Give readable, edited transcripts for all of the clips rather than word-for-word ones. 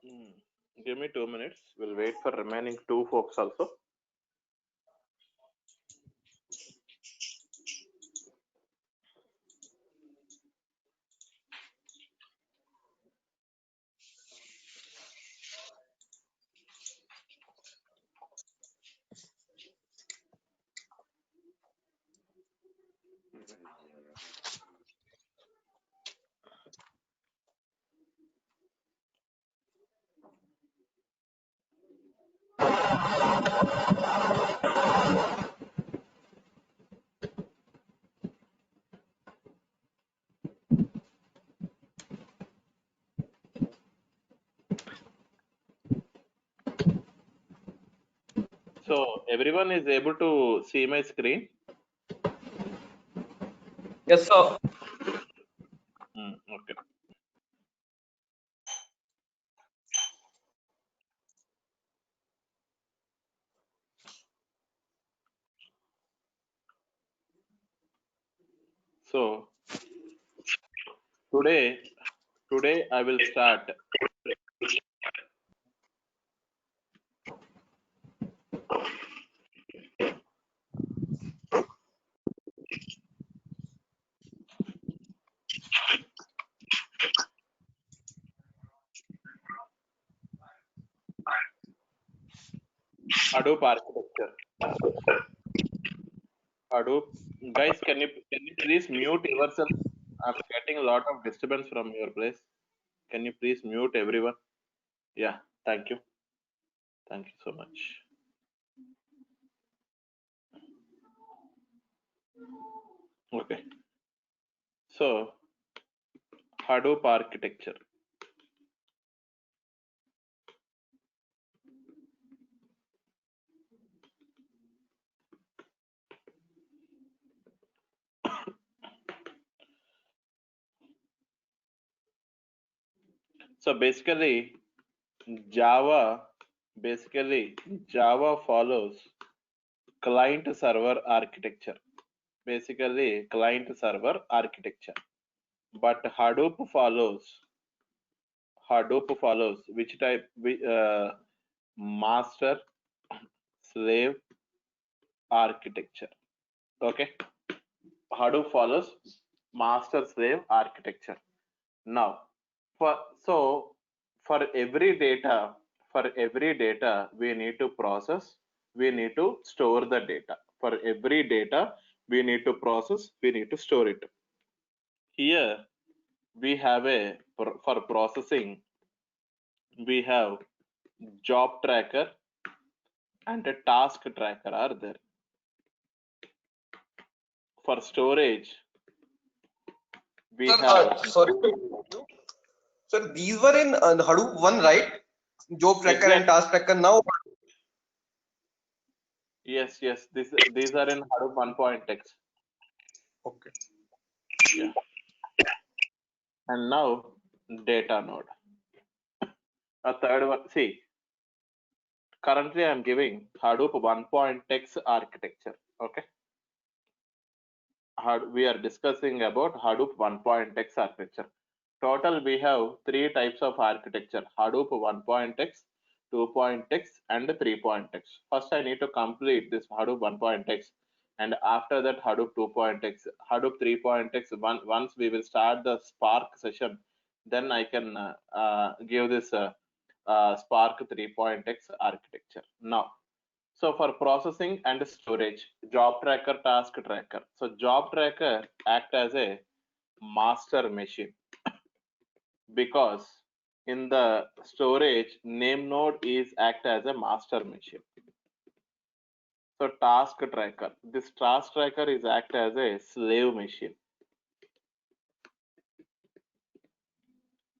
Give me 2 minutes. We'll wait for remaining two folks also. So everyone is able to see my screen. Yes, sir. Okay. So today I will start. Hadoop architecture. Hadoop. Guys, can you please mute yourself? I'm getting a lot of disturbance from your place. Can you please mute everyone? Yeah, thank you. Thank you so much. Okay. So Hadoop architecture. So Java basically Java follows client server architecture. Basically client server architecture. But Hadoop follows which type? Master slave architecture. Okay. Hadoop follows master slave architecture. Now, for so for every data, we need to process, we need to store the data. For every data, we need to process, we need to store it. Here we have for processing, we have job tracker and a task tracker are there. For storage, we Sir, have sorry. Sir, these were in Hadoop 1, right? Job tracker and exact. task tracker. Now, Yes, these are in Hadoop 1.x. okay. Yeah. And now data node. A third one. See, currently I'm giving Hadoop 1.x architecture. Okay. We are discussing about Hadoop 1.x architecture. Total, we have three types of architecture: Hadoop 1.x, 2.x, and 3.x. First, I need to complete this Hadoop 1.x, and after that, Hadoop 2.x, Hadoop 3.x. Once we will start the Spark session, then I can give this Spark 3.x architecture. Now, so for processing and storage, job tracker, task tracker. So job tracker act as a master machine because in the storage, name node is act as a master machine. So task tracker, this task tracker is act as a slave machine.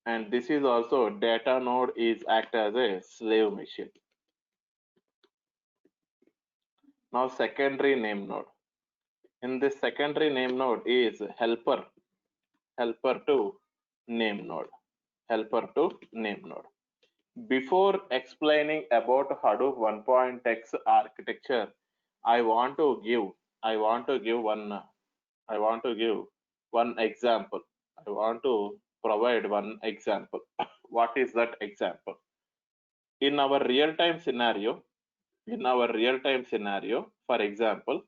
And this is also data node is act as a slave machine. Now secondary name node. In this secondary name node is helper to name node. Helper to name node. Before explaining about Hadoop 1.x architecture, I want to give one example. I want to provide one example. What is that example? in our real-time scenario, for example,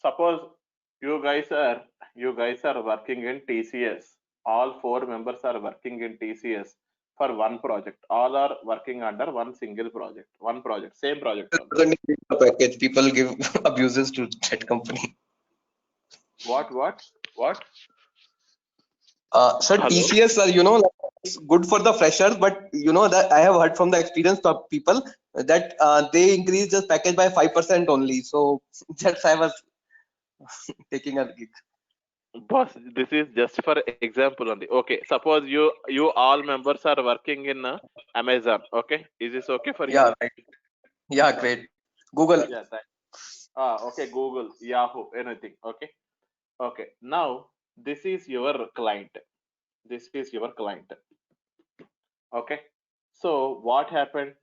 suppose you guys are working in TCS. All 4 members are working in TCS for one project. All are working under one single project, same project only. Doesn't increase the package. People give abuses to that company. What? Sir, Hello? TCS, like, it's good for the freshers, but that I have heard from the experience of people that they increase the package by 5% only. So that's I was taking a gig. Boss, this is just for example only. Okay, suppose you all members are working in Amazon. Okay, is this okay for you? Yeah, right. Yeah, great. Google. Yeah, okay, Google, Yahoo, anything. Okay. Now this is your client. Okay. So what happened?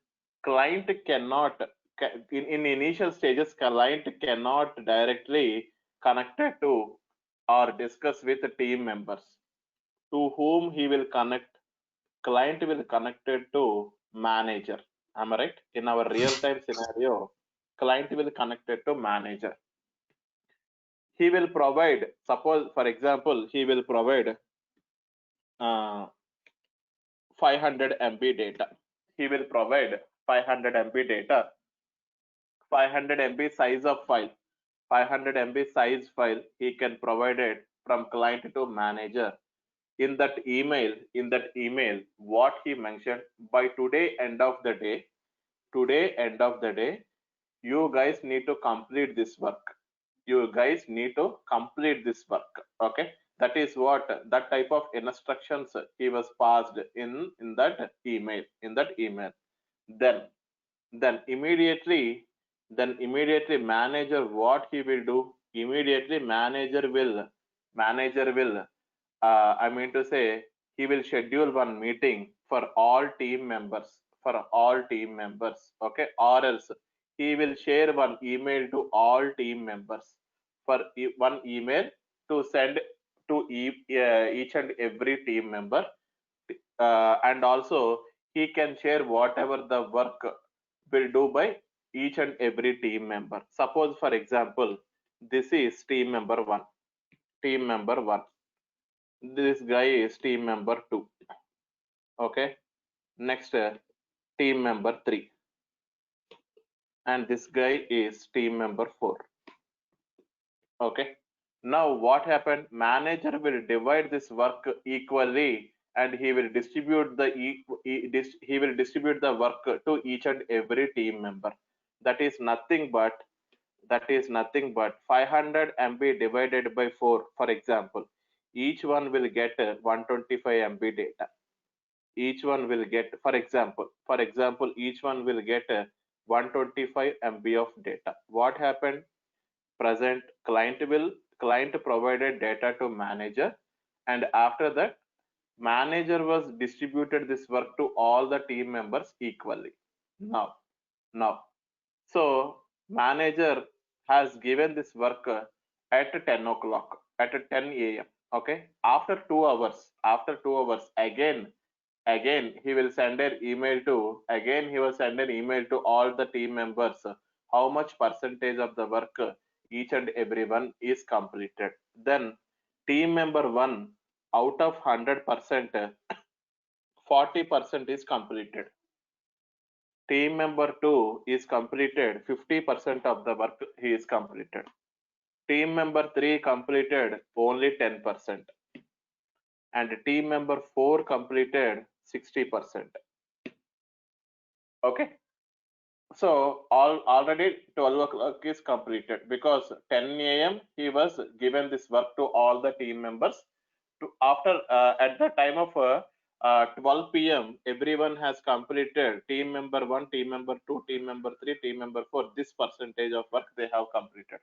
Client cannot in initial stages, client cannot directly connected to or discuss with the team members. To whom he will connect? Client will connected to manager. Am I right? In our real-time scenario, client will connected to manager. He will provide, suppose for example, he will provide 500 MB data. He will provide 500 MB data, 500 MB size of file, 500 MB size file. He can provide it from client to manager. In that email, what he mentioned, by today end of the day, you guys need to complete this work. Okay, that is what that type of instructions he was passed in that email. Then immediately, manager, what he will do? Immediately manager will I mean to say, he will schedule one meeting for all team members, okay, or else he will share one email to all team members, for one email to send to each and every team member, and also he can share whatever the work will do by each and every team member. Suppose for example, this is team member 1. This guy is team member 2. Okay. Next, team member 3. And this guy is team member 4. Okay. Now what happened? Manager will divide this work equally, and he will distribute the work to each and every team member. That is nothing but 500 MB divided by 4. For example, each one will get 125 MB data. Each one will get, for example, each one will get 125 MB of data. What happened? Present, client provided data to manager, and after that, manager was distributed this work to all the team members equally. Now, so manager has given this work at 10 o'clock, at 10 a.m. Okay. After 2 hours, again he will send an email to all the team members, how much percentage of the work each and everyone is completed. Then team member 1, out of 100%, 40% is completed. Team member 2 is completed 50% of the work he is completed. Team member 3 completed only 10%, and team member 4 completed 60%. Okay. So already 12 o'clock is completed, because 10 a.m. he was given this work to all the team members. After at the time of 12 p.m. everyone has completed. Team member 1, team member 2, team member 3, team member 4. This percentage of work they have completed.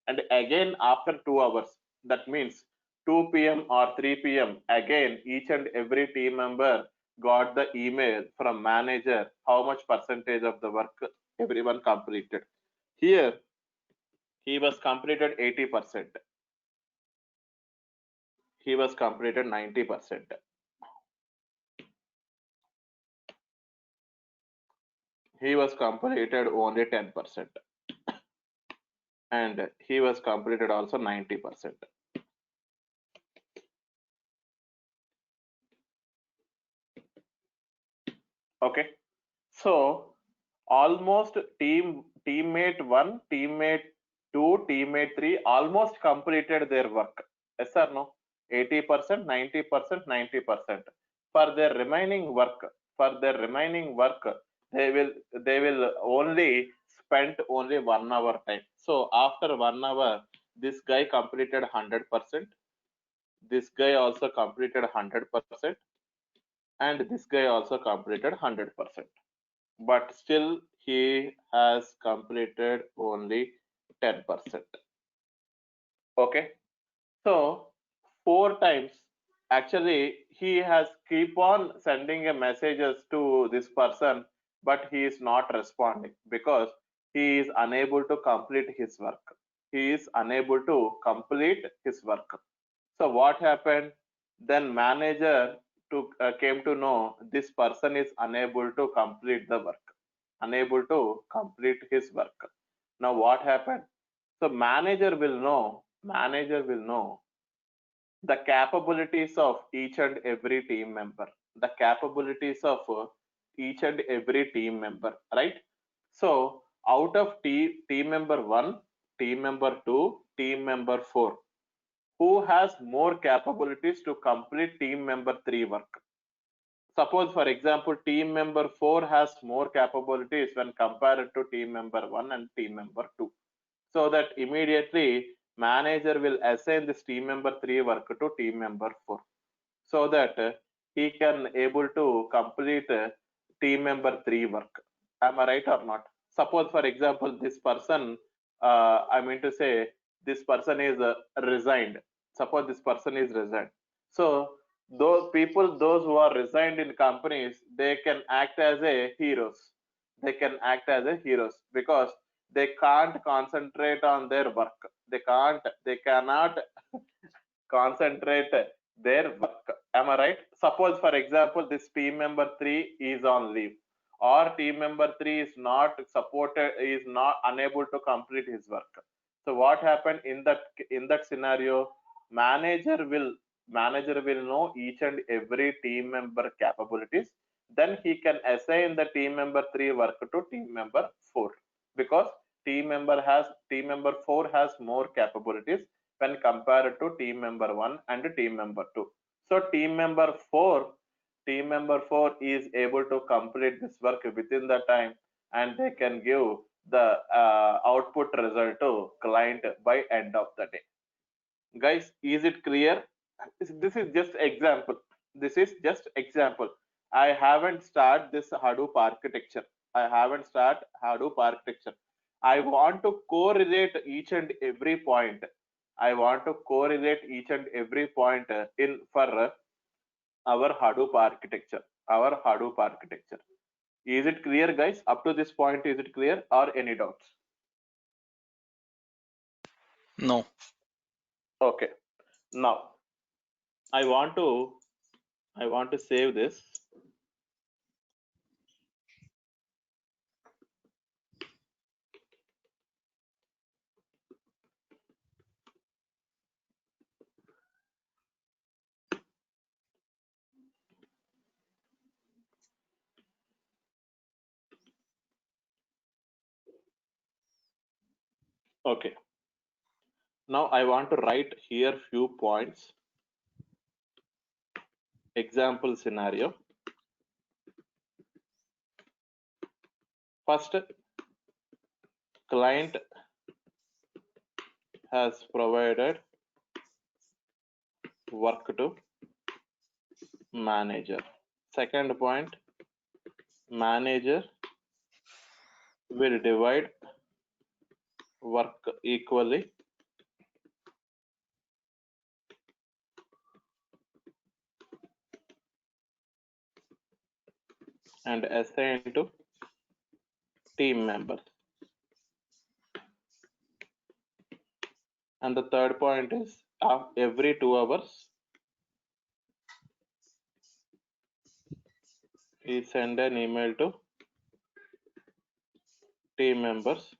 And again after 2 hours, that means 2 p.m. or 3 p.m., again, each and every team member got the email from manager how much percentage of the work everyone completed. Here, he was completed 80%. He was completed 90%. He was completed only 10%. And he was completed also 90%. Okay. So almost teammate 1, teammate 2, teammate 3 almost completed their work. Yes or no? 80%, 90%, 90%. For their remaining work, they will only spend only 1 hour time. So after 1 hour, this guy completed 100%. This guy also completed 100%, and this guy also completed 100%. But still he has completed only 10%. Okay, so 4 times actually he has keep on sending a messages to this person, but he is not responding because he is unable to complete his work. He is unable to complete his work. So what happened? Then manager came to know this person is unable to complete the work, unable to complete his work. Now what happened? So manager will know the capabilities of each and every team member, the capabilities of each and every team member, right? So out of team member 1, team member 2, team member 4, who has more capabilities to complete team member 3 work? Suppose, for example, team member 4 has more capabilities when compared to team member 1 and team member 2. So that immediately manager will assign this team member 3 work to team member 4, so that he can able to complete team member 3 work. Am I right or not? Suppose, for example, this person, I mean to say, this person is resigned. Suppose this person is resigned. So those people, those who are resigned in companies, they can act as a heroes. They can act as a heroes because they can't concentrate on their work. They cannot concentrate their work. Am I right? Suppose, for example, this team member 3 is on leave, or team member 3 is not supported, is not unable to complete his work. So what happened in that scenario? Manager will know each and every team member capabilities. Then he can assign the team member 3 work to team member 4, because team member 4 has more capabilities when compared to team member 1 and team member 2. So team member 4 is able to complete this work within the time, and they can give the output result to client by end of the day. Guys, is it clear? This is just example. This is just example. I haven't started this Hadoop architecture. I want to correlate each and every point. I want to correlate each and every point in for our Hadoop architecture. Is it clear, guys? Up to this point, is it clear or any doubts? No. Okay. Now I want to save this. Okay. Now I want to write here few points. Example scenario. First, client has provided work to manager. Second point, manager will divide work equally and assign to team members. And the third point is every 2 hours we send an email to team members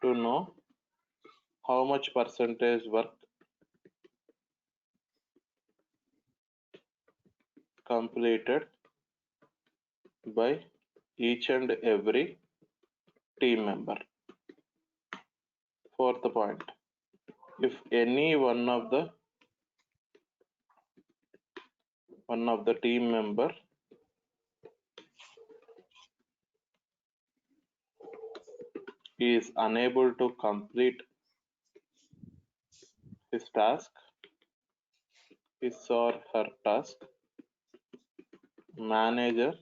to know how much percentage work completed by each and every team member. Fourth point, if any one of the team member is unable to complete his task, his or her task, manager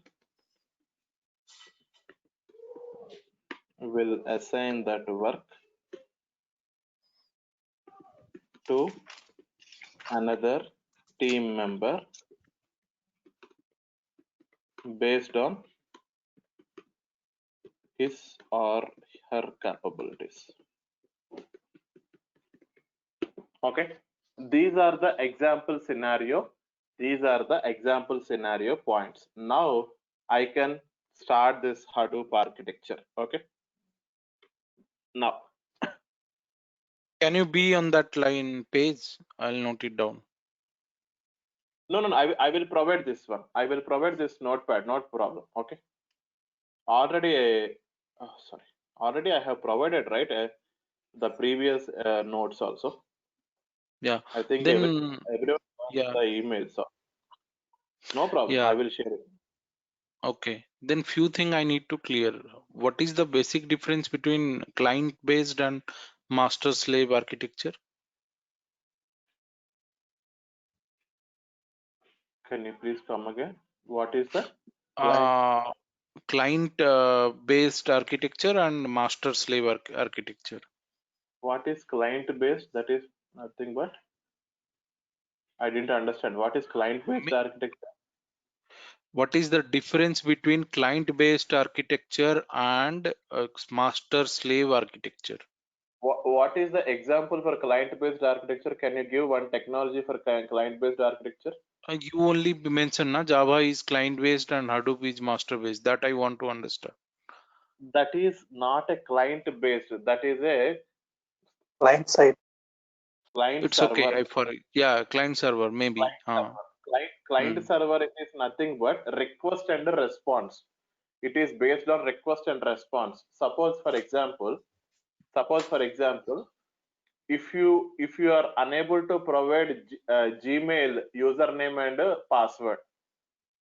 will assign that work to another team member based on his or her capabilities. Okay, these are the example scenario. These are the example scenario points. Now I can start this Hadoop architecture. Okay. Now, Can you be on that line page? I'll note it down. no, I will provide this one. I will provide this notepad, not problem. Okay. Already, already I have provided, right? The previous notes also. Yeah. I think Then everyone got yeah, the email, so no problem. yeah. I will share it. Okay. Then few thing I need to clear. What is the basic difference between client-based and master-slave architecture? Can you please come again? What is the client? Client-based architecture and master-slave architecture. What is client-based? That is nothing but I didn't understand. What is client-based architecture? What is the difference between client-based architecture and master-slave architecture? What is the example for client-based architecture? Can you give one technology for client-based architecture? You only mentioned na Java is client-based and Hadoop is master-based. That I want to understand. That is not a client-based. That is a Client side. client It's server. okay. Yeah, client server maybe. Client server is nothing but request and response. It is based on request and response. Suppose for example, if you are unable to provide Gmail username and password,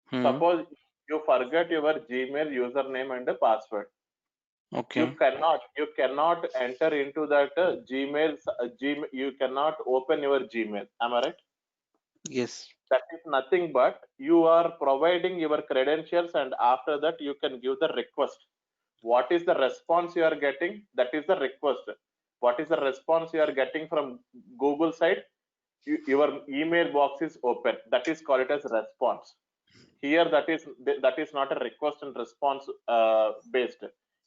suppose you forget your Gmail username and password, Okay. you cannot enter into that Gmail. You cannot open your Gmail. Am I right? Yes. That is nothing but you are providing your credentials, and after that you can give the request. What is the response you are getting? That is the request. What is the response you are getting from Google side? Your email box is open. That is called it as response. Here that is not a request and response based.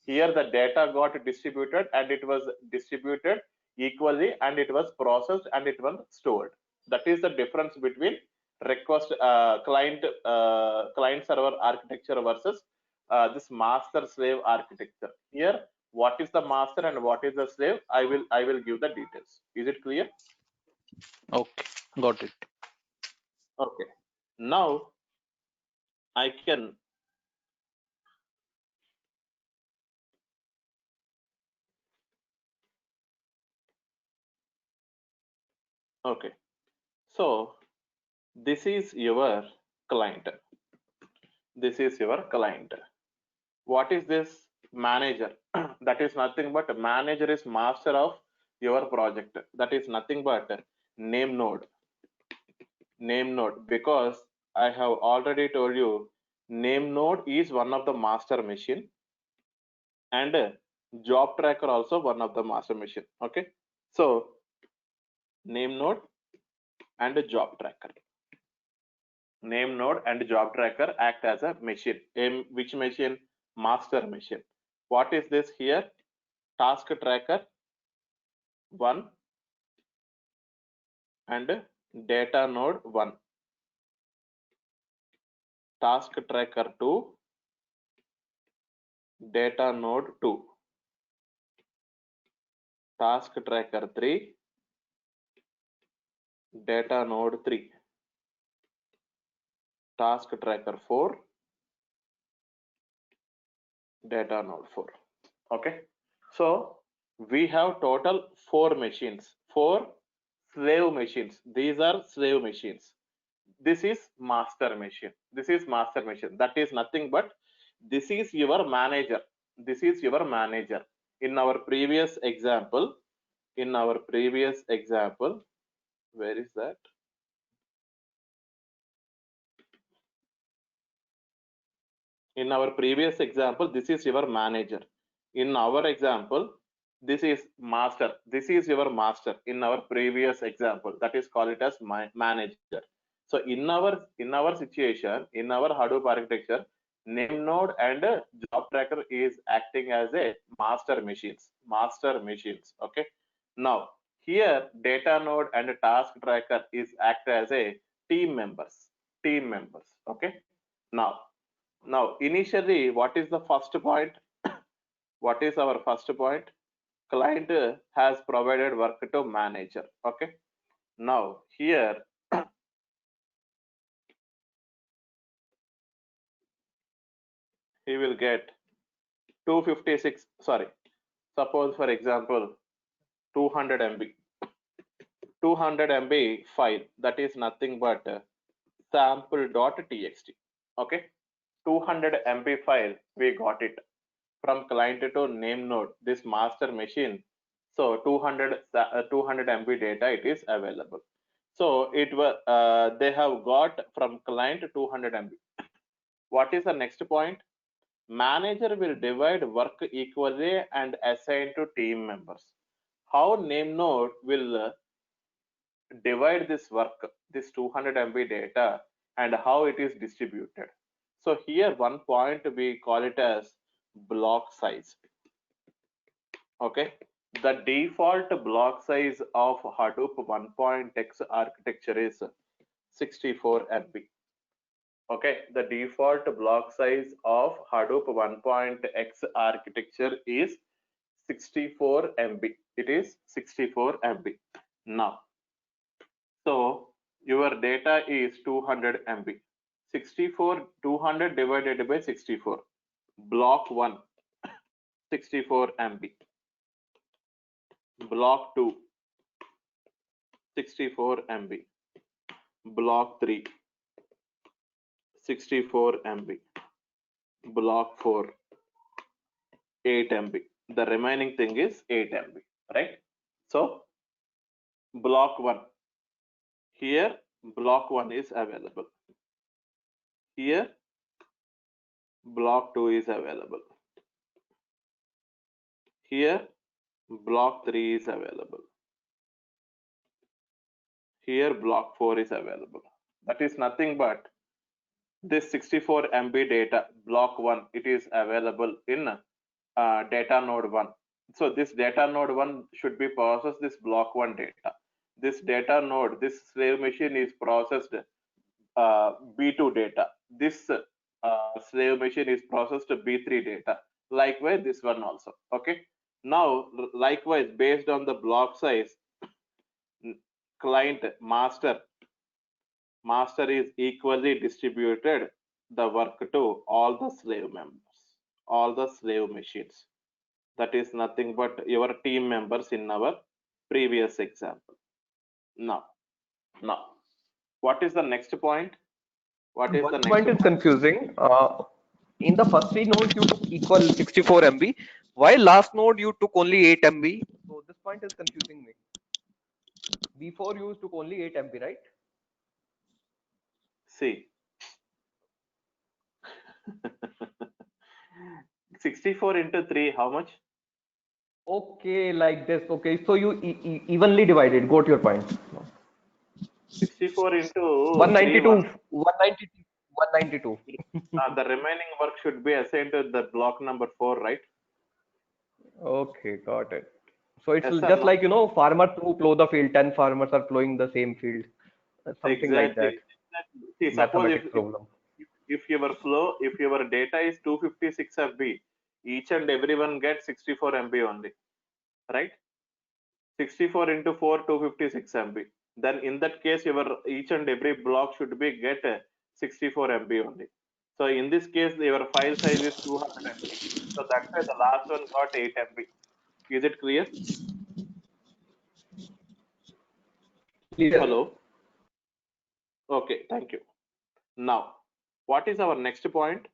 Here the data got distributed, and it was distributed equally, and it was processed, and it was stored. That is the difference between request client server architecture versus this master slave architecture. Here, what is the master and what is the slave? I will give the details. Is it clear? Okay, got it. Okay. Now I can okay. So this is your client. This is your client. What is this? Manager. That is nothing but manager is master of your project. That is nothing but name node. Name node, because I have already told you name node is one of the master machine, and job tracker also one of the master machine. Okay, so name node and a job tracker. Name node and job tracker act as a machine. Which machine? Master machine. What is this here? Task tracker 1 and data node 1. Task tracker 2, data node 2. Task tracker 3, data node 3. Task tracker 4, data node 4. Okay, so we have total 4 machines, 4 slave machines. These are slave machines. This is master machine. This is master machine. That is nothing but this is your manager. This is your manager. In our previous example, where is that? In our previous example, this is your manager. In our example, this is master. This is your master. In our previous example, that is called it as manager. So in our situation, in our Hadoop architecture, name node and job tracker is acting as a master machines. Okay. Now here data node and task tracker is act as a team members. Okay. Now initially, what is the first point? What is our first point? Client has provided work to manager. Okay. Now here he will get 256. Sorry. Suppose for example 200 MB. 200 MB file, that is nothing but sample.txt. Okay. 200 MB file, we got it from client to name node, this master machine. So 200 MB data it is available. So it was they have got from client 200 MB. What is the next point? Manager will divide work equally and assign to team members. How name node will divide this work, this 200 MB data, and how it is distributed? So here one point we call it as block size. Okay, the default block size of Hadoop 1.x architecture is 64 MB. Okay, the default block size of Hadoop 1.x architecture is 64 MB. It is 64 MB. Now, so your data is 200 MB. 200 divided by 64. Block 1, 64 MB. Block 2, 64 MB. Block 3, 64 MB. Block 4, 8 MB. The remaining thing is 8 MB, right? So block 1, here block 1 is available. Here block 2 is available. Here block 3 is available. Here block 4 is available. That is nothing but this 64 MB data, block 1, it is available in data node 1. So this data node 1 should be processed this block 1 data. This data node, this slave machine is processed B2 data. This slave machine is processed B3 data. Likewise, this one also. Okay. Now, likewise, based on the block size, client master is equally distributed the work to all the slave members, all the slave machines. That is nothing but your team members in our previous example. Now, what is the next point? What is the next point? Is confusing. In the first 3 nodes you took equal 64 MB, while last node you took only 8 MB. So this point is confusing me. Before you took only 8 MB, right? See, 64 into 3, how much? Okay, like this. Okay, so you evenly divided. Got your point. 64 into 192. 3, 192. 192. the remaining work should be assigned to the block number 4, right? Okay, got it. So it's Yes or just no? like, farmers who plow the field, 10 farmers are plowing the same field. Something like Exactly. that. Exactly. See, suppose Mathematics problem. if your data is 256 MB, each and everyone gets 64 MB only, right? 64 into 4, 256 MB. Then in that case, your each and every block should be get 64 MB only. So in this case, your file size is 200 MB. So that's why the last one got 8 MB. Is it clear? Clear. Hello. Okay, thank you. Now, what is our next point?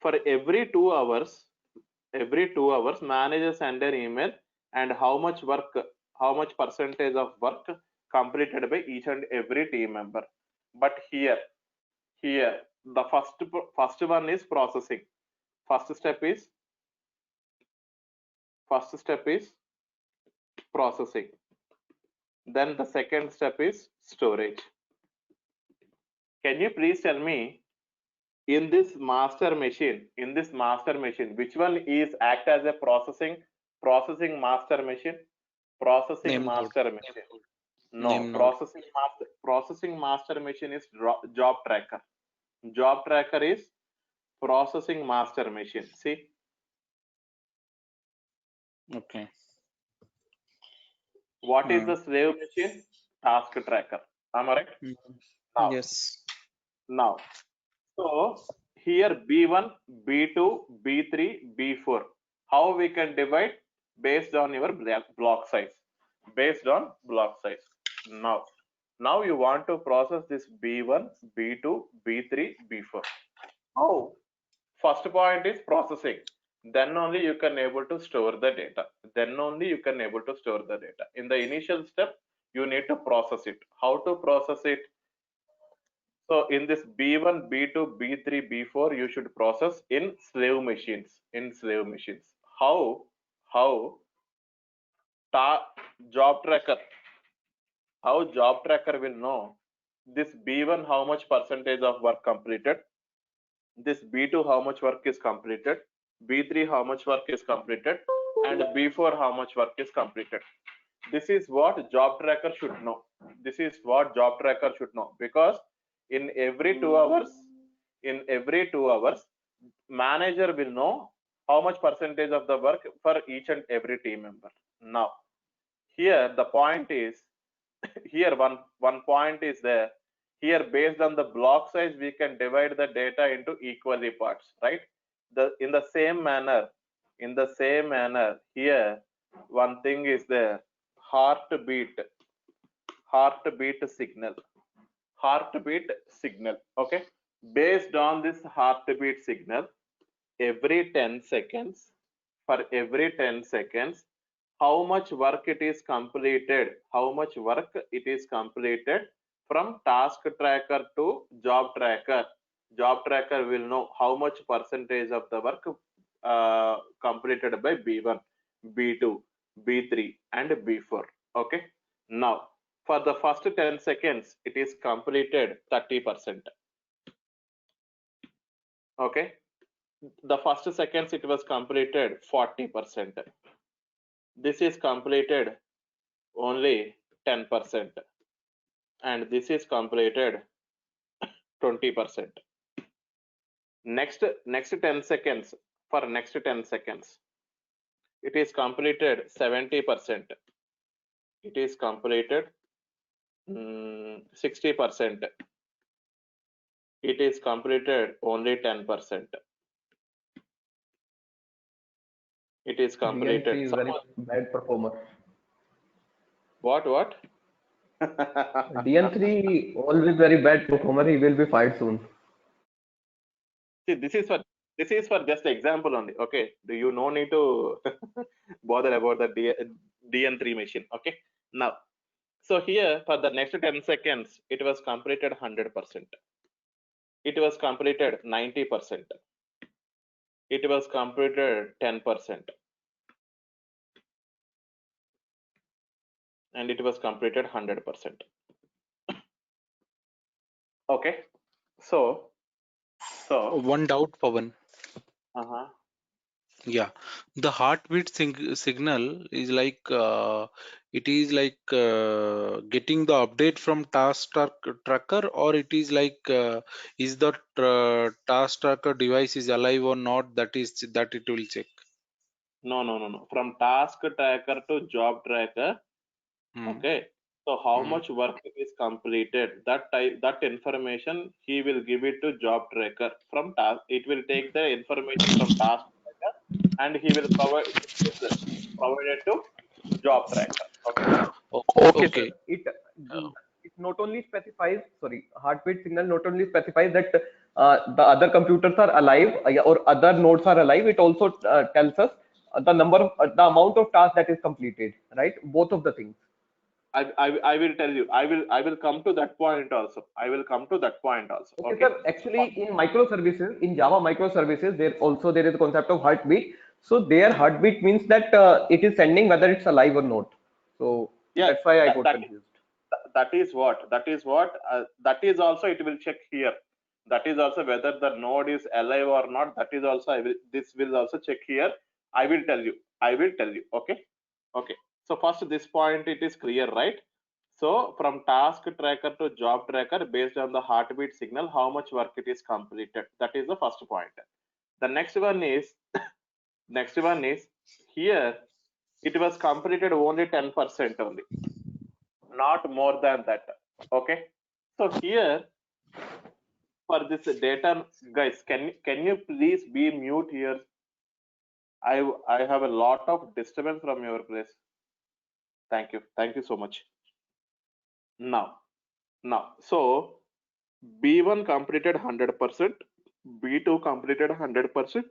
For every 2 hours, manager send an email and how much percentage of work completed by each and every team member. But here the first one is processing. First step is processing. Then the second step is storage. Can you please tell me, in this master machine, which one is act as a processing master machine? Processing Name node. master machine. No, Name node. processing master machine is job tracker. Job tracker is processing master machine. See, Okay. what is the slave machine? Task tracker. Am I right? Now, Yes. now, so here B1, B2, B3, B4. How we can divide? Based on your block size. Based on block size. Now you want to process this B1, B2, B3, B4. How? First point is processing. Then only you can able to store the data. In the initial step, you need to process it. How to process it? So in this B1, B2, B3, B4, you should process in slave machines. How? Job tracker. How job tracker will know this B1 how much percentage of work completed, this B2 how much work is completed, B3 how much work is completed, and B4 how much work is completed. This is what job tracker should know. Because in every 2 hours, manager will know how much percentage of the work for each and every team member. Now, here the point is, here one point is there. Here, based on the block size, we can divide the data into equally parts, right? In the same manner, here one thing is there: heartbeat signal. Okay, based on this heartbeat signal, every 10 seconds, how much work it is completed, from task tracker to job tracker. Job tracker will know how much percentage of the work completed by B1, B2, B3, and B4. Okay. Now, for the first 10 seconds, it is completed 30%. Okay. The first seconds it was completed 40%. This is completed only 10%. And this is completed 20%. Next 10 seconds, it is completed 70%. It is completed 60%. It is completed only 10%. It is completed. DN3 is very bad performer. What? DN3 always very bad performer. He will be fired soon. See, this is for just example only. Okay, you no need to bother about the DN3 machine. Okay, now, so here for the next 10 seconds, it was completed 100%. It was completed 90%. It was completed 10%. And it was completed 100%. Okay. So One doubt, Pawan. uh-huh. Yeah, the heartbeat signal is like it is like getting the update from tracker, or it is like is the task tracker device is alive or not, that it will check. No. From task tracker to job tracker. Hmm. Okay. So how Hmm. much work is completed? That information he will give it to job tracker from task. It will take the information from task tracker and he will provide it to job tracker. Okay. Okay, sir. Okay. Uh, It not only specifies, sorry, heartbeat signal not only specifies that the other computers are alive or other nodes are alive. It also tells us the amount of tasks that is completed. Right, both of the things. I will tell you. I will come to that point also. I will come to that point also. Okay, Okay. sir. Actually, in microservices, in Java microservices, there is a concept of heartbeat. So their heartbeat means that it is sending whether it's alive or not. So Yeah, that's why I that, got that confused. that is also it will check here. That is also whether the node is alive or not. That is also this will also check here. I will tell you. Okay. Okay. So first this point it is clear, right? So from task tracker to job tracker based on the heartbeat signal, how much work it is completed. That is the first point. The next one is here it was completed only 10% only, not more than that. Okay. So here for this data, guys, can you please be mute here? I have a lot of disturbance from your place. Thank you so much. Now so B1 completed 100%, B2 completed 100%,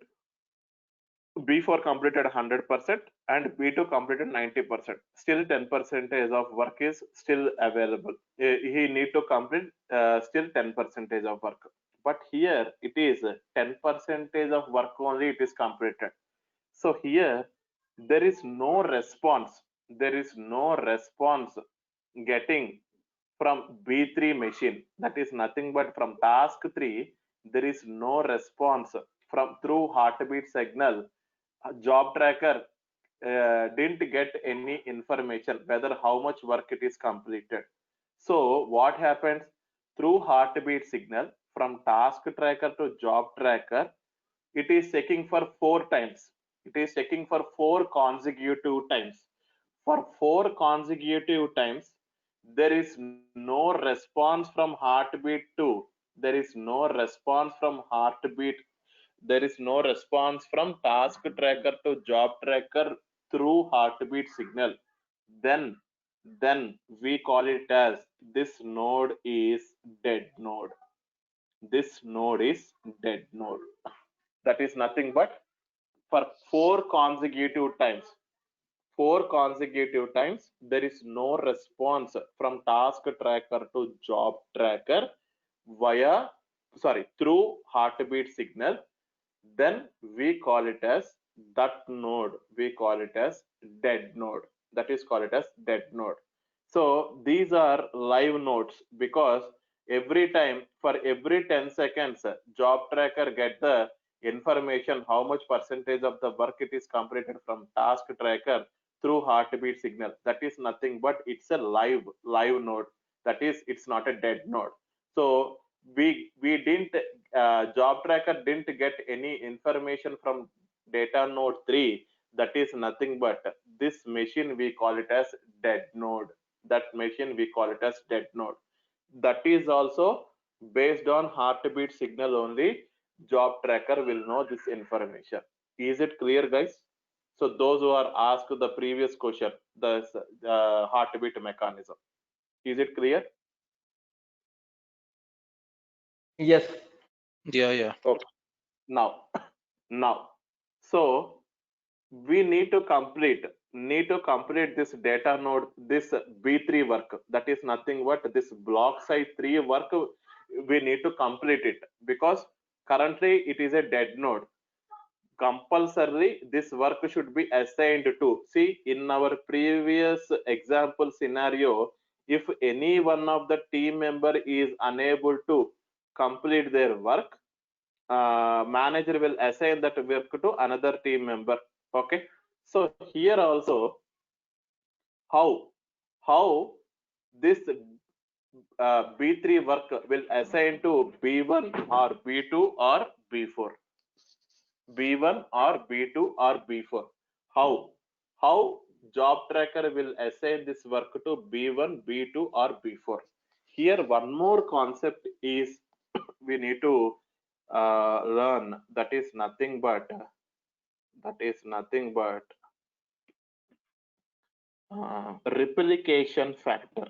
B4 completed 100%, and B2 completed 90%. Still 10% of work is still available. He need to complete still 10% of work. But here it is 10% of work only it is completed. So here there is no response. There is no response getting from B3 machine. That is nothing but from task 3. There is no response from through heartbeat signal. Job tracker didn't get any information whether how much work it is completed. So what happens through heartbeat signal from task tracker to job tracker? It is checking for 4 times. It is checking for 4 consecutive times. For 4 consecutive times, there is no response from heartbeat 2. There is no response from heartbeat. There is no response from task tracker to job tracker through heartbeat signal. Then, then we call it as this node is dead node. This node is dead node. That is nothing but for 4 consecutive times there is no response from task tracker to job tracker via through heartbeat signal. Then we call it as we call it as dead node. That is call it as dead node. So these are live nodes because every time for every 10 seconds job tracker get the information how much percentage of the work it is completed from task tracker through heartbeat signal. That is nothing but it's a live node. That is, it's not a dead node. So we didn't job tracker didn't get any information from data node 3. That is nothing but this machine we call it as dead node. That machine we call it as dead node. That is also based on heartbeat signal only. Job tracker will know this information. Is it clear, guys? So those who are asked the previous question, the heartbeat mechanism, is it clear? Yes. yeah. Okay. Now so we need to complete this data node, this B3 work. That is nothing but this block size 3 work. We need to complete it because currently it is a dead node. Compulsorily this work should be assigned to, see, in our previous example scenario, if any one of the team member is unable to complete their work, manager will assign that work to another team member. Okay, so here also how this B3 work will assign to B1 or B2 or B4. B1 or B2 or B4. How job tracker will assign this work to B1, B2 or B4. Here one more concept is we need to learn, that is nothing but replication factor.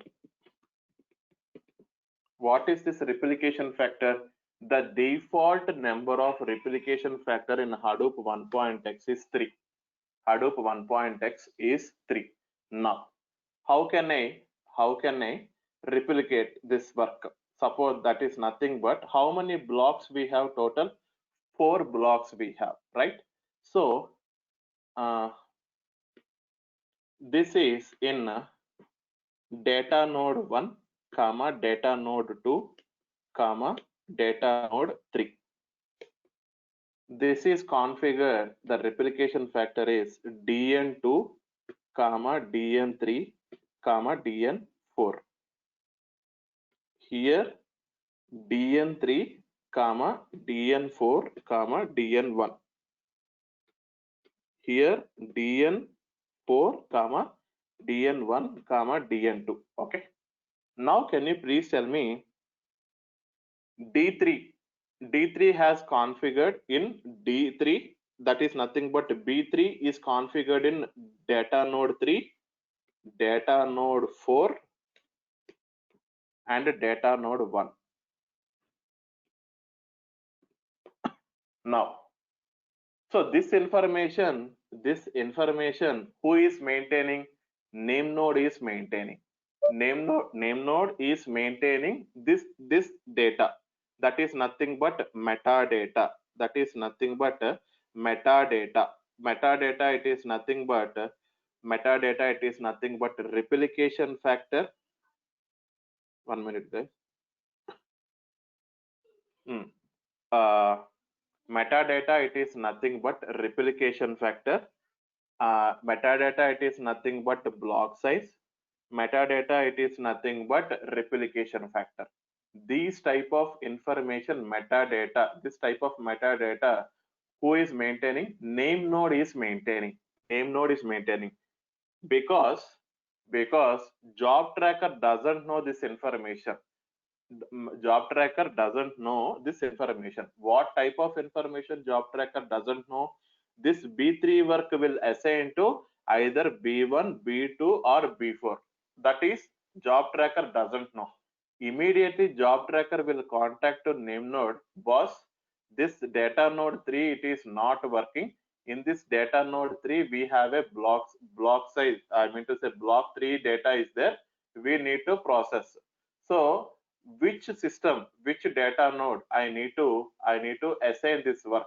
What is this replication factor? The default number of replication factor in Hadoop 1.x is 3. Hadoop 1.x is 3. Now, how can I replicate this work? Suppose that is nothing but how many blocks we have total? 4 blocks we have, right? So this is in data node 1, comma data node 2, comma data node 3. This is configured, the replication factor is dn2, comma dn3, comma dn4. Here dn3, comma dn4, comma dn1. Here dn4, comma dn1, comma dn2. Okay. Now can you please tell me D3 has configured in D3, that is nothing but B3 is configured in data node 3, data node 4 and data node 1. Now, so this information who is maintaining? Name node is maintaining. Name node is maintaining this data. That is nothing but metadata. That is nothing but metadata. Metadata, it is nothing but metadata. It is nothing but replication factor. 1 minute, guys. Metadata, it is nothing but replication factor. Metadata, it is nothing but block size. Metadata, it is nothing but replication factor. These type of information, metadata, this type of metadata, who is maintaining? Name node is maintaining. Name node is maintaining because job tracker doesn't know this information. Job tracker doesn't know this information. What type of information job tracker doesn't know? This B3 work will assign to either B1, B2 or B4. That is job tracker doesn't know. Immediately job tracker will contact to name node, boss, this data node 3, it is not working. In this data node 3 we have a block size, I mean to say block 3 data is there, we need to process. So which system, which data node I need to assign this work?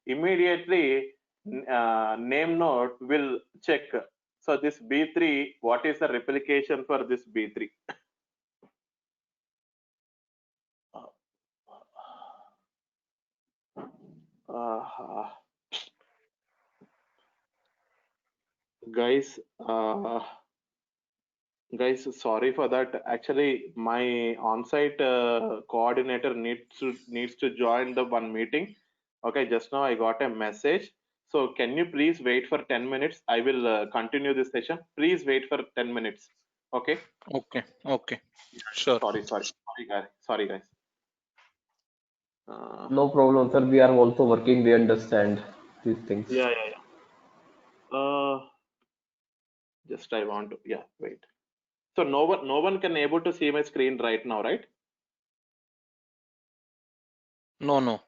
Immediately name node will check. So this B3, what is the replication for this B3? Guys, sorry for that. Actually, my on-site coordinator needs to join the one meeting. Okay, just now I got a message. So can you please wait for 10 minutes? I will continue this session. Please wait for 10 minutes. Okay. Okay. Sure. Sorry guys. No problem, sir. We are also working. We understand these things. Yeah. Just I want to, yeah, wait. So no one can able to see my screen right now, right? No.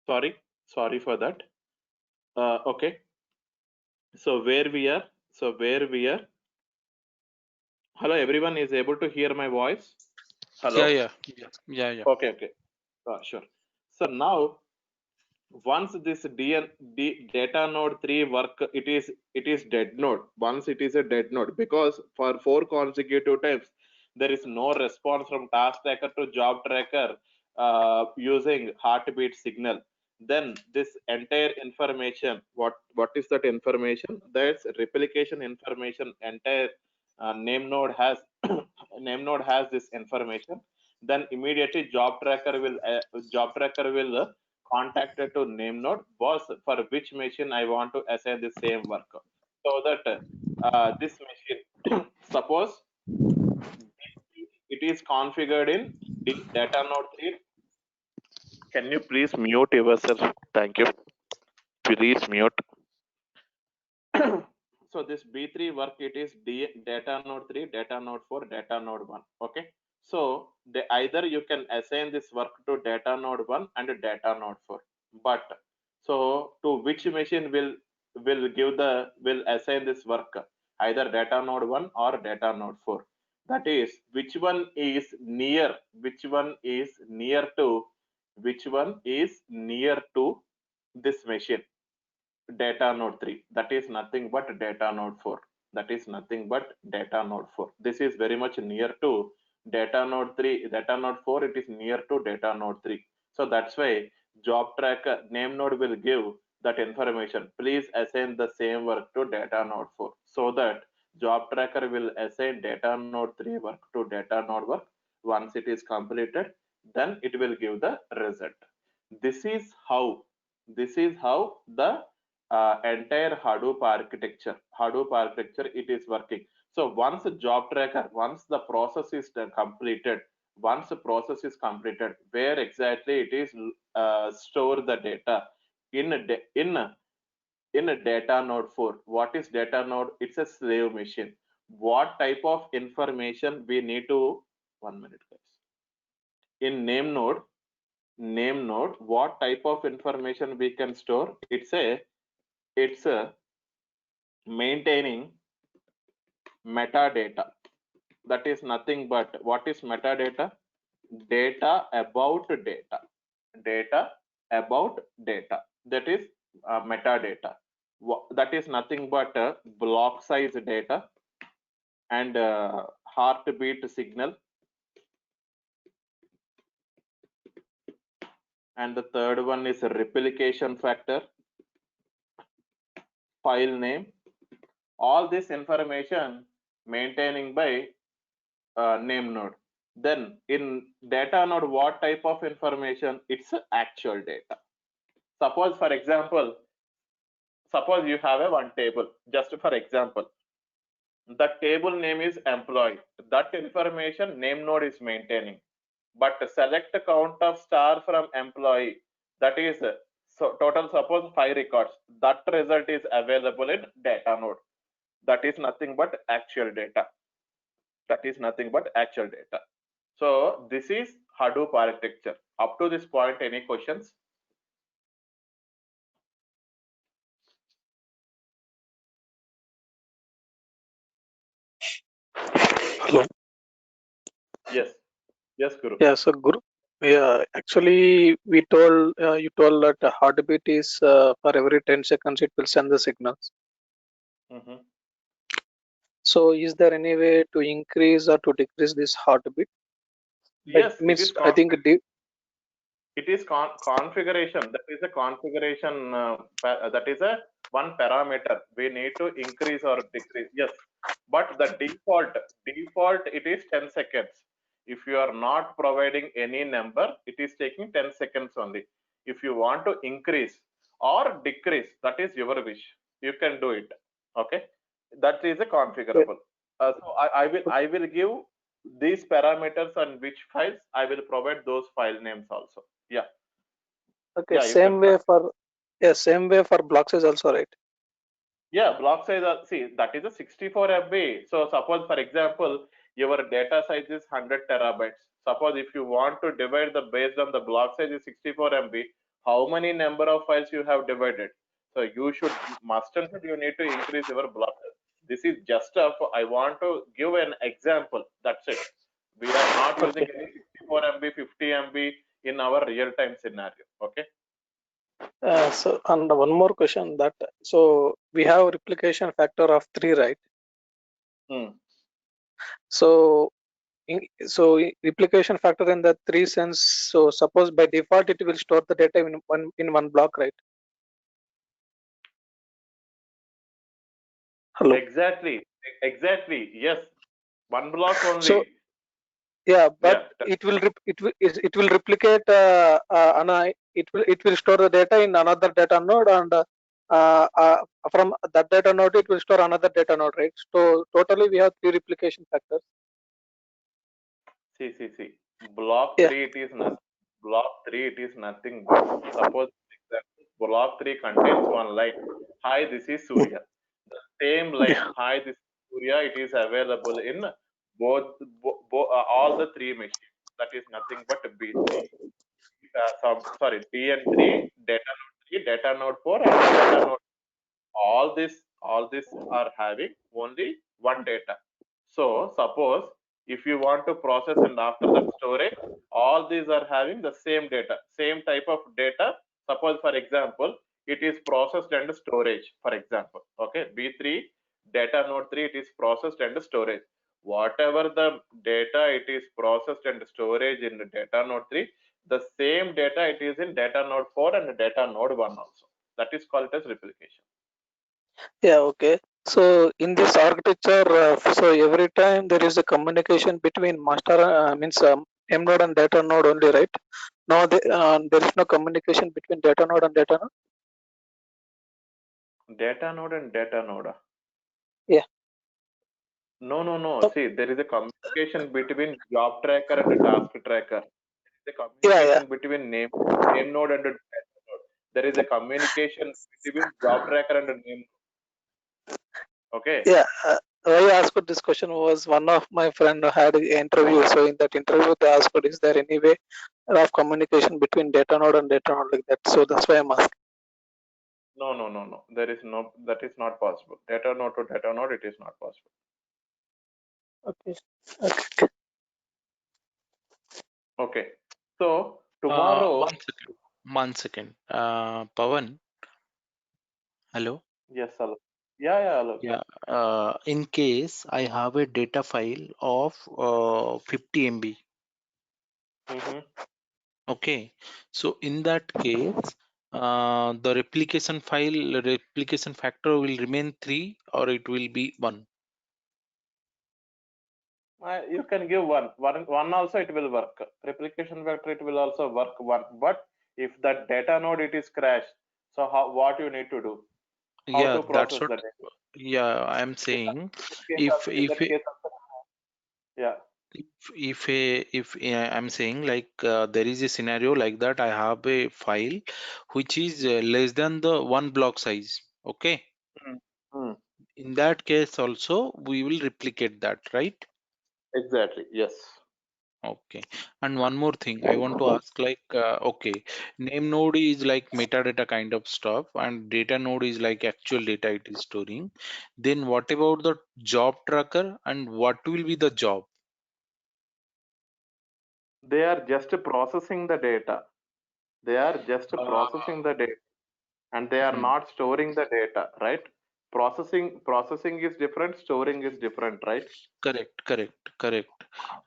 Sorry for that. Okay. So where we are? Hello, everyone is able to hear my voice? Hello? Yeah. Okay. Sure. So now, once this data node 3 work, it is dead node. Once it is a dead node, because for 4 consecutive times there is no response from task tracker to job tracker using heartbeat signal. Then this entire information, what is that information? That's replication information. Entire name node has this information. Then immediately job tracker will contacted to name node, boss, for which machine I want to assign the same work, so that this machine suppose it is configured in data node 3. Can you please mute yourself? Thank you. Please mute. So this B3 work, it is data node 3, data node 4, data node 1. Okay. So either you can assign this work to data node 1 and data node 4. But so to which machine will assign this work? Either data node 1 or data node 4. That is, which one is near to this machine? Data node 3, that is nothing but data node 4. This is very much near to data node 3. Data node 4, it is near to data node 3. So that's why job tracker name node will give that information. Please assign the same work to data node 4, so that job tracker will assign data node 3 work to data node work. Once it is completed, then it will give the result. This is how the entire Hadoop architecture it is working. So once the process is completed, where exactly it is store the data in a data node 4. What is data node? It's a slave machine. What type of information we need to, 1 minute guys, in name node, what type of information we can store? It's a maintaining metadata. That is nothing but, what is metadata? Data about data. That is metadata. That is nothing but block size data and heartbeat signal. And the third one is replication factor, file name. All this information maintaining by name node. Then in data node, what type of information? It's actual data. Suppose for example, you have one table. Just for example, the table name is employee. That information name node is maintaining. But select count of star from employee. That is so total, suppose 5 records. That result is available in data node. That is nothing but actual data. So this is Hadoop architecture. Up to this point, any questions? Hello. Yes, Guru. Yeah, so Guru, yeah, actually you told that the heartbeat is for every 10 seconds it will send the signals. So is there any way to increase or to decrease this heartbeat? Yes, means it is I think it is configuration. That is a configuration. That is a one parameter. We need to increase or decrease. Yes, but the default it is 10 seconds. If you are not providing any number, it is taking 10 seconds only. If you want to increase or decrease, that is your wish. You can do it. Okay, that is a configurable. So I will give these parameters on which files. I will provide those file names also. Yeah. okay, Yeah, same way for block size also, right? Yeah, block size, see, that is a 64 MB. So suppose for example, your data size is 100 terabytes. Suppose if you want to divide the based on the block size is 64 MB, how many number of files you have divided. So you should must and should you need to increase your block. This is just I want to give an example. That's it. We are not using Okay. any 64 MB, 50 MB in our real-time scenario. Okay. So, and one more question that, so we have replication factor of 3, right? So, replication factor in the 3 sense. So suppose by default it will store the data in one block, right? Hello. Exactly. Yes. One block only. So yeah, but Yeah. it will replicate it will store the data in another data node, and from that data node it will store another data node, right? So totally we have 3 replication factors. See. Block Yeah. 3 it is nothing. Block 3 it is nothing but suppose block 3 contains one line. Hi, this is Surya. The same line. Yeah. Hi, this is Surya. It is available in all the 3 machines. That is nothing but B3. DN3, data node 3, data node 4, and data node. All this are having only one data. So suppose if you want to process and after that storage, all these are having the same data, same type of data. Suppose for example, it is processed and storage, for example. Okay, B3 data node 3, it is processed and storage. Whatever the data it is processed and storage in the data node 3, the same data it is in data node 4 and data node 1 also. That is called as replication. Yeah, okay. So in this architecture, so every time there is a communication between master means M node and data node only, right? No, there is no communication between data node and data node. Data node and data node. Yeah. No. So, See, there is a communication between job tracker and task tracker. There is a yeah. communication between name node and data node. There is a communication between job tracker and name. Okay. Yeah, why I asked this question was one of my friend had an interview. So in that interview, they asked, "Is there any way of communication between data node and data node like that?" So that's why I'm asking. No. There is no. That is not possible. Data node to data node, it is not possible. Okay. Okay. Okay. So tomorrow. One second. Pawan, hello. Yes, hello. Yeah, hello. Yeah. In case I have a data file of 50 MB. Mm-hmm. Okay. So in that case, the replication factor will remain 3 or it will be 1. You can give one also it will work. Replication factor it will also work one. But if that data node it is crashed, so what you need to do? How Yeah, to that's process what. the data? Yeah, I'm saying if In if that case, yeah. I'm saying like there is a scenario like that. I have a file which is less than the 1 block size. Okay. Mm. In that case also we will replicate that, right? Exactly. Yes. Okay. And one more thing I want to ask, like, okay, name node is like metadata kind of stuff, and data node is like actual data it is storing. Then what about the job tracker, and what will be the job? They are just processing the data. They are just Uh, processing the data, and they are hmm. not storing the data, right? Processing is different. Storing is different, right? Correct.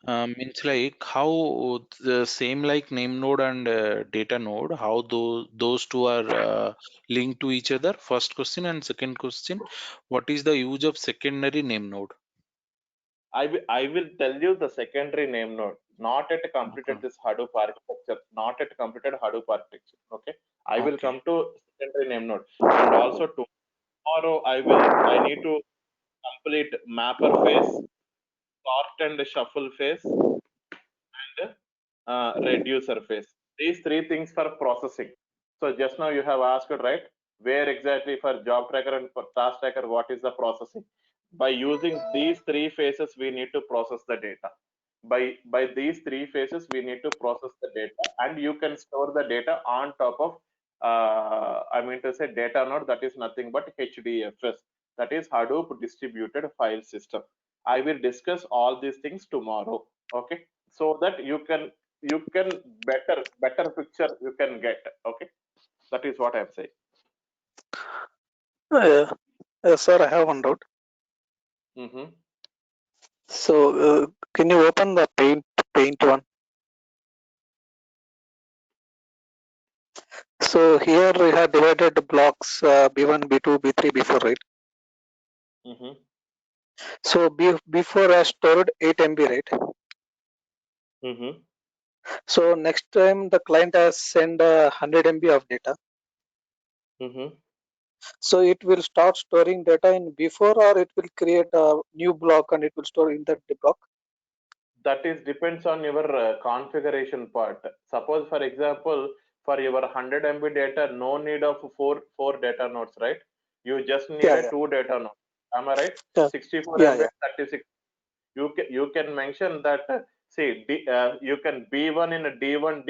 Means like how the same like name node and data node, how those two are linked to each other? First question, and second question, what is the use of secondary name node? I will tell you the secondary name node, not yet completed Okay. this Hadoop architecture, not yet completed Hadoop architecture. Okay. I will Okay. come to secondary name node. And also tomorrow I need to complete mapper phase, sort and shuffle phase, and reducer phase. These 3 things for processing. So just now you have asked, right? Where exactly for job tracker and for task tracker, what is the processing? By using these 3 phases, we need to process the data. By these three phases, we need to process the data, and you can store the data on top of I mean to say data node, that is nothing but HDFS, that is Hadoop distributed file system. I will discuss all these things tomorrow, okay, so that you can better picture you can get, okay. That is what I'm saying. Sir, I have one doubt. Mm-hmm. So can you open the paint one? So here we have divided the blocks B1, B2, B3, B4, right? Mm-hmm. So B4 has stored 8 MB, right? Mm-hmm. So next time the client has sent 100 MB of data. Mm-hmm. So it will start storing data in B4, or it will create a new block and it will store in that block. That is depends on your configuration part. Suppose, for example, for your 100 MB data, no need of four data nodes, right? You just need Yeah, a yeah, two data nodes. Am I right? yeah, 64 yeah, MB, yeah. 36. You can mention that. See, you can B1 in a D1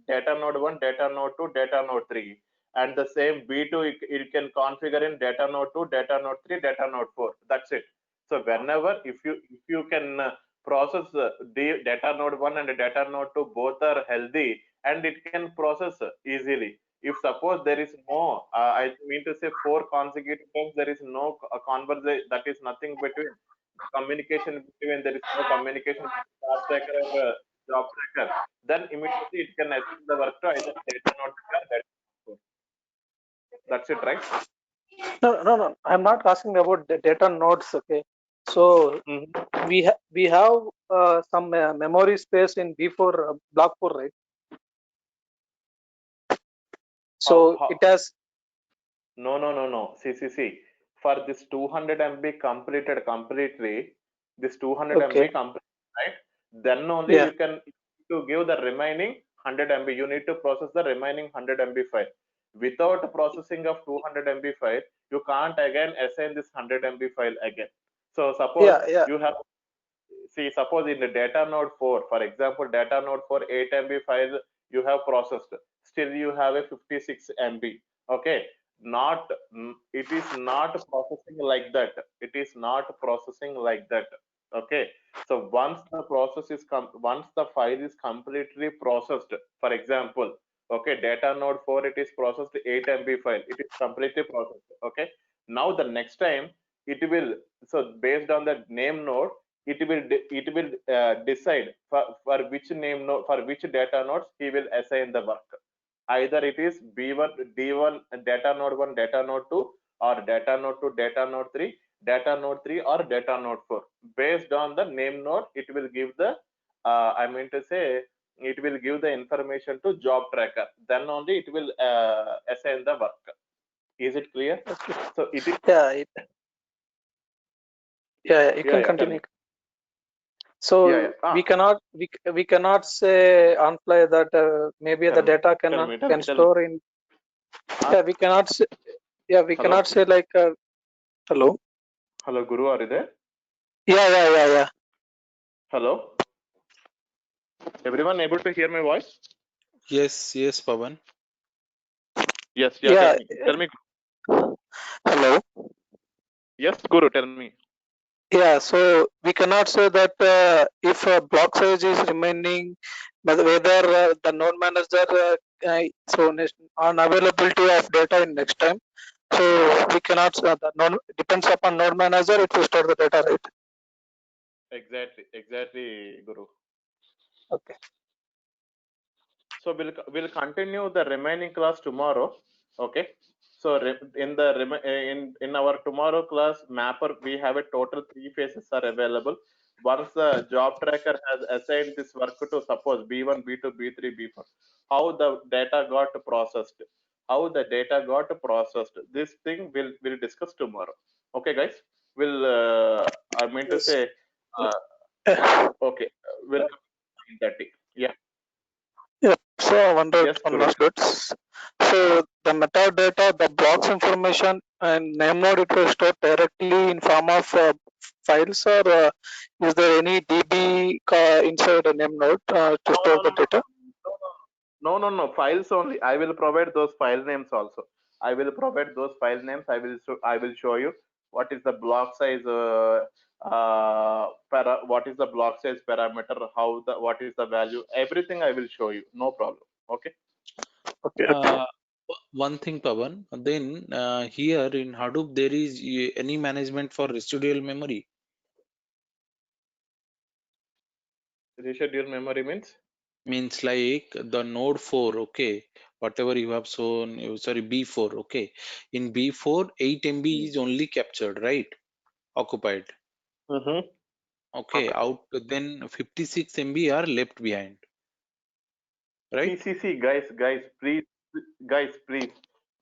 data node 1, data node 2, data node 3, and the same B2 you can configure in data node 2, data node 3, data node 4. That's it. So whenever if you can process the data node 1 and data node 2 both are healthy, and it can process easily. If suppose there is no I mean to say 4 consecutive times there is no conversation, that is nothing between communication between, there is no communication between task tracker and job tracker, then immediately it can assign the work to either data node 3 or data node 4. That's it, right? No. I'm not asking about the data nodes. Okay. So Mm-hmm. we have some memory space in B4 block 4, right? So How? it has. No. See. For this 200 MB completed completely, this 200 Okay. MB complete, right? Then only Yeah. you can to give the remaining 100 MB. You need to process the remaining 100 MB file. Without processing of 200 MB file, you can't again assign this 100 MB file again. So suppose Yeah. you have, see, suppose in the data node 4, for example, data node 4 8 MB file you have processed, still you have a 56 MB. Okay, not it is not processing like that. It is not processing like that. Okay, so once the process is once the file is completely processed, for example, okay, data node 4 it is processed 8 MB file, it is completely processed. Okay, now the next time it will, so based on the name node, it will decide for which name node, for which data nodes he will assign the work. Either it is B1 D1 data node 1 data node 2, or data node 2 data node 3, data node 3 or data node 4. Based on the name node, it will give the I mean to say it will give the information to job tracker, then only it will assign the work. Is it clear? Okay. So it is. Yeah. You can Tell continue. me. So we cannot say on fly that maybe the data tell can me. store in. Yeah, we cannot say. Yeah, we Hello? cannot say like. Hello. Hello, Guru, are you there? Yeah. Hello? Everyone able to hear my voice? Yes, Pavan. Yes, Yeah. tell me. Hello. Yes, Guru, tell me. Yeah, so we cannot say that if block size is remaining, but whether the node manager on availability of data in next time. So we cannot the node depends upon node manager, it will store the data, right? Exactly, Guru. Okay. So we'll continue the remaining class tomorrow. Okay. So in our tomorrow class mapper, we have a total 3 phases are available. Once the job tracker has assigned this work to, suppose B1, B2, B3, B4, how the data got processed, this thing we'll discuss tomorrow. Okay, guys. We'll I mean to Yes. say okay, we'll come in 30. Yeah. Yeah. So one Yes, Guru. last bits. So the metadata, the blocks information and name node, it will store directly in form of files, or is there any DB inside a name node to store the data? No. Files only. I will provide those file names also. I will provide those file names. I will show you what is the block size. What is the block size parameter? What is the value? Everything I will show you. No problem. Okay. Okay. One thing, Pawan, then here in Hadoop, there is any management for residual memory? Residual memory means? Means like the node 4, okay, whatever you have shown, sorry, B4, okay. In B4, 8 MB is only captured, right? Occupied. Mm-hmm. Okay, out then 56 MB are left behind, right? See,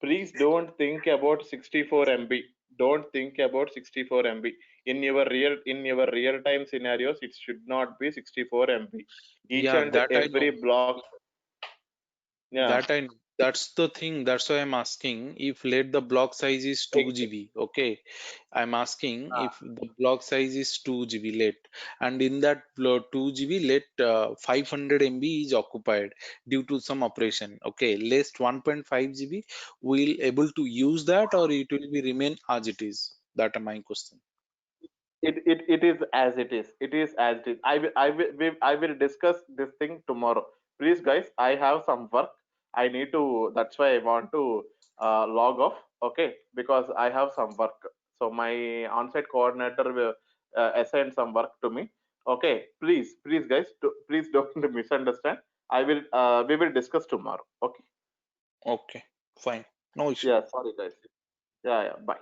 please don't think about 64 MB. Don't think about 64 MB. In your real time scenarios, it should not be 64 MB. Each Yeah, and that I every know. block. Yeah. That's the thing. That's why I'm asking if let the block size is 2 GB. Okay. I'm asking if the block size is 2 GB let, and in that 2 GB let 500 MB is occupied due to some operation. Okay. Less 1.5 GB will able to use that, or it will be remain as it is. That is my question. It is as it is. It is as it is. I will discuss this thing tomorrow. Please, guys, I have some work. I need to. That's why I want to log off. Okay, because I have some work. So my on-site coordinator will assign some work to me. Okay, please, guys, please don't misunderstand. I will. We will discuss tomorrow. Okay. Okay. Fine. No issue. Yeah. Sorry, guys. Yeah. Bye.